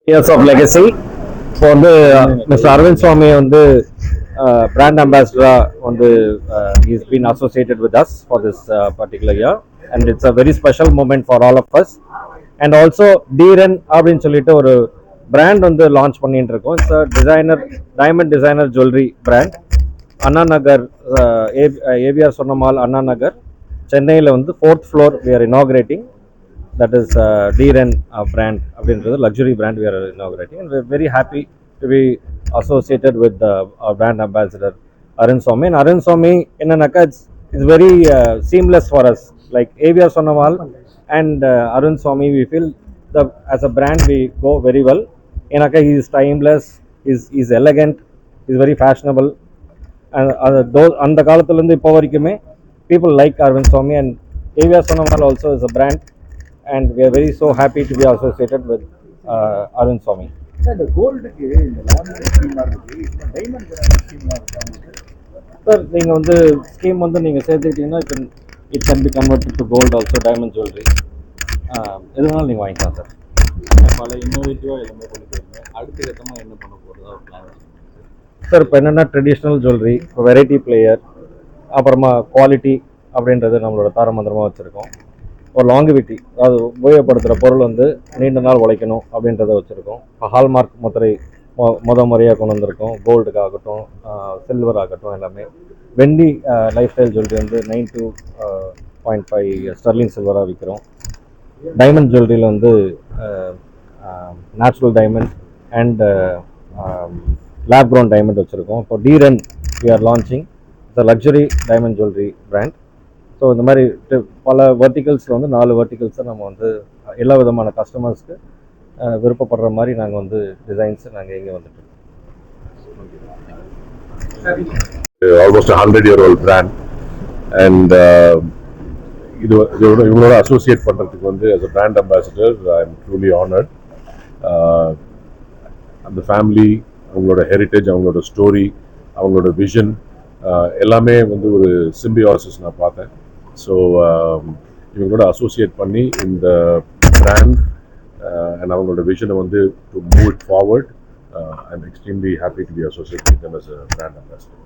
Years of legacy. இப்போ வந்து mister Aravind சுவாமி வந்து பிராண்ட் அம்பாசிடரா வந்து he's been associated with us for this particular year and it's a very special moment for all of us. And also Dren அப்படின்னு சொல்லிட்டு ஒரு brand வந்து launch பண்ணிட்டு இருக்கோம். It's designer diamond designer jewellery brand. Anna Nagar AVR Swarnamahal Anna Nagar சென்னையில் வந்து 4th floor we are inaugurating. That is Dren brand அப்படின்றது luxury brand we are inaugurating and we are very happy to be associated with our brand ambassador Arun Swamy. And Arun Swamy என்னன்னாக்கா it's very seamless for us like AVR Sonnamal and Arun Swamy we feel as a brand we go very well. ஏன்னாக்கா he is timeless, he is elegant, he is very fashionable and அந்த காலத்துலேருந்து இப்போ வரைக்குமே people like Arvind Swamy and AVR Sonnamal also is a brand and we are very so happy to be associated with Arun Swamy. இந்த கோல்டுக்கு இந்த லாபம் schema இருக்கு, இப்போ diamond schema இருக்கு சார். நீங்கள் வந்து ஸ்கீம் வந்து நீங்கள் சேர்த்துக்கிட்டீங்கன்னா it can be converted to gold also diamond jewellery எதுனாலும் நீங்கள் வாங்கிக்கலாம் சார். பல இன்னோவேட்டிவாக எல்லாமே கொண்டு போயிருங்க. அடுத்த கட்டமாக என்ன பண்ண போகிறதா ஒரு பிளான் சார்? இப்போ என்னென்னா ட்ரெடிஷ்னல் ஜுவல்லரி, வெரைட்டி பிளேயர், அப்புறமா குவாலிட்டி அப்படின்றது நம்மளோட தாரமந்திரமாக வச்சுருக்கோம். ஒரு லாங்குவிட்டி, அதாவது உபயோகப்படுத்துகிற பொருள் வந்து நீண்ட நாள் உழைக்கணும் அப்படின்றத வச்சுருக்கோம். இப்போ ஹால்மார்க் முத்திரை முறையாக கொண்டு வந்திருக்கோம். கோல்டுக்காகட்டும், சில்வர் ஆகட்டும், எல்லாமே வெண்டி லைஃப் ஸ்டைல் ஜுவல்லரி வந்து 92.5 ஸ்டர்லிங் சில்வராக விற்கிறோம். டைமண்ட் ஜுவல்லரியில் வந்து natural diamond and lab ground diamond வச்சுருக்கோம். இப்போ Dren we are launching the luxury diamond jewelry brand. So இந்த மாதிரி பல வெர்டிகல்ஸில் வந்து 4 வெர்டிகல்ஸை நம்ம வந்து எல்லா விதமான கஸ்டமர்ஸ்க்கு விருப்பப்படுற மாதிரி நாங்கள் வந்து டிசைன்ஸை நாங்கள் இங்கே வந்துட்டு ஆல்மோஸ்ட் 100-year-old பிராண்ட் அண்ட் இவங்களோட அசோசியேட் பண்ணுறதுக்கு வந்து as a brand ambassador I am truly honored. அந்த ஃபேமிலி, அவங்களோட ஹெரிட்டேஜ், அவங்களோட ஸ்டோரி, அவங்களோட விஷன் எல்லாமே வந்து ஒரு சிம்பியாசிஸ் நான் பார்த்தேன். ஸோ இவங்களோட அசோசியேட் பண்ணி இந்த பிராண்ட் அண்ட் அவங்களோட விஷனை வந்து to move it forward I am extremely happy to be associate with them as a brand ambassador.